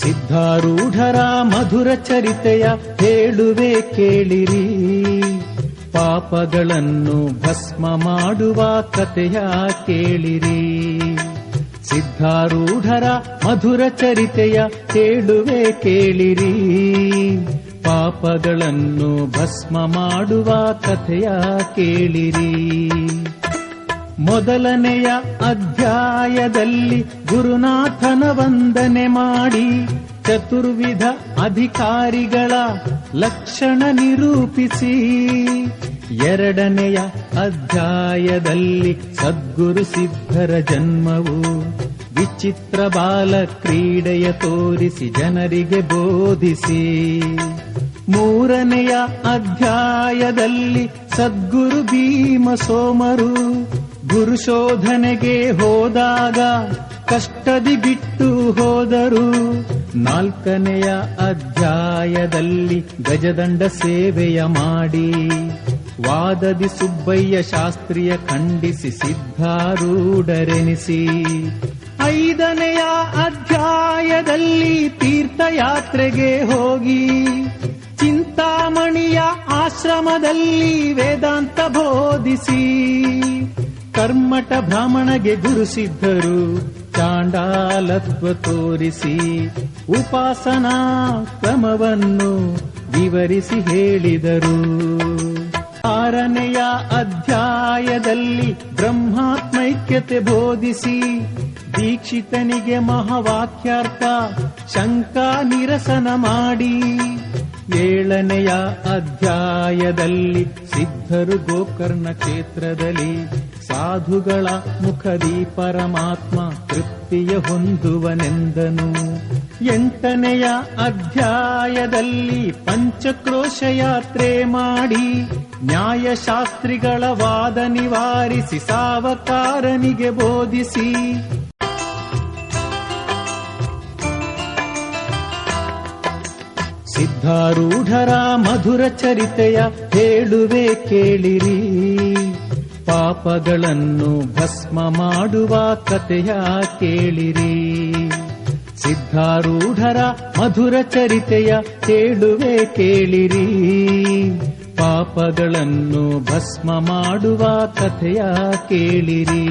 ಸಿದ್ಧಾರೂಢರ ಮಧುರ ಚರಿತೆಯ ಹೇಳುವೆ ಕೇಳಿರಿ, ಪಾಪಗಳನ್ನು ಭಸ್ಮ ಮಾಡುವ ಕಥೆಯ ಕೇಳಿರಿ. ಸಿದ್ಧಾರೂಢರ ಮಧುರ ಚರಿತೆಯ ಹೇಳುವೆ ಕೇಳಿರಿ, ಪಾಪಗಳನ್ನು ಭಸ್ಮ ಮಾಡುವ ಕಥೆಯ ಕೇಳಿರಿ. ಮೊದಲನೆಯ ಅಧ್ಯಾಯದಲ್ಲಿ ಗುರುನಾಥನ ವಂದನೆ ಮಾಡಿ ಚತುರ್ವಿಧ ಅಧಿಕಾರಿಗಳ ಲಕ್ಷಣ ನಿರೂಪಿಸಿ, ಎರಡನೆಯ ಅಧ್ಯಾಯದಲ್ಲಿ ಸದ್ಗುರು ಸಿದ್ಧರ ಜನ್ಮವು ವಿಚಿತ್ರ ಬಾಲ ಕ್ರೀಡೆಯ ತೋರಿಸಿ ಜನರಿಗೆ ಬೋಧಿಸಿ, ಮೂರನೆಯ ಅಧ್ಯಾಯದಲ್ಲಿ ಸದ್ಗುರು ಭೀಮ ಸೋಮರು ಗುರುಶೋಧನೆಗೆ ಹೋದಾಗ ಕಷ್ಟದಿ ಬಿಟ್ಟು ಹೋದರು, ನಾಲ್ಕನೆಯ ಅಧ್ಯಾಯದಲ್ಲಿ ಗಜದಂಡ ಸೇವೆಯ ಮಾಡಿ ವಾದದಿ ಸುಬ್ಬಯ್ಯ ಶಾಸ್ತ್ರಿಯ ಖಂಡಿಸಿ ಸಿದ್ಧಾರೂಢರೆನಿಸಿ, ಐದನೆಯ ಅಧ್ಯಾಯದಲ್ಲಿ ತೀರ್ಥಯಾತ್ರೆಗೆ ಹೋಗಿ ಚಿಂತಾಮಣಿಯ ಆಶ್ರಮದಲ್ಲಿ ವೇದಾಂತ ಬೋಧಿಸಿ, ಕರ್ಮಠ ಬ್ರಾಹ್ಮಣಗೆ ಗುರುಸಿದ್ಧರು ಚಾಂಡಾಲತ್ವ ತೋರಿಸಿ ಉಪಾಸನಾ ಕ್ರಮವನ್ನು ವಿವರಿಸಿ ಹೇಳಿದರು. ಆರನೆಯ ಅಧ್ಯಾಯದಲ್ಲಿ ಬ್ರಹ್ಮಾತ್ಮೈಕ್ಯತೆ ಬೋಧಿಸಿ ದೀಕ್ಷಿತನಿಗೆ ಮಹಾವಾಕ್ಯಾರ್ಥ ಶಂಕಾ ನಿರಸನ ಮಾಡಿ, ಏಳನೆಯ ಅಧ್ಯಾಯದಲ್ಲಿ ಸಿದ್ಧರು ಗೋಕರ್ಣ ಕ್ಷೇತ್ರದಲ್ಲಿ ಸಾಧುಗಳ ಮುಖದಿ ಪರಮಾತ್ಮ ತೃಪ್ತಿಯ ಹೊಂದುವನೆಂದನು. ಎಂಟನೆಯ ಅಧ್ಯಾಯದಲ್ಲಿ ಪಂಚಕ್ರೋಶ ಯಾತ್ರೆ ಮಾಡಿ ನ್ಯಾಯಶಾಸ್ತ್ರಿಗಳ ವಾದ ನಿವಾರಿಸಿ ಸಾವಕಾರನಿಗೆ ಬೋಧಿಸಿ, ಸಿದ್ಧಾರೂಢರ ಮಧುರ ಚರಿತೆಯ ಹೇಳುವೆ ಕೇಳಿರಿ, ಪಾಪಗಳನ್ನು ಭಸ್ಮ ಮಾಡುವ ಕಥೆಯ ಕೇಳಿರಿ. ಸಿದ್ಧಾರೂಢರ ಮಧುರ ಚರಿತೆಯ ಹೇಳುವೆ ಕೇಳಿರಿ, ಪಾಪಗಳನ್ನು ಭಸ್ಮ ಮಾಡುವ ಕಥೆಯ ಕೇಳಿರಿ.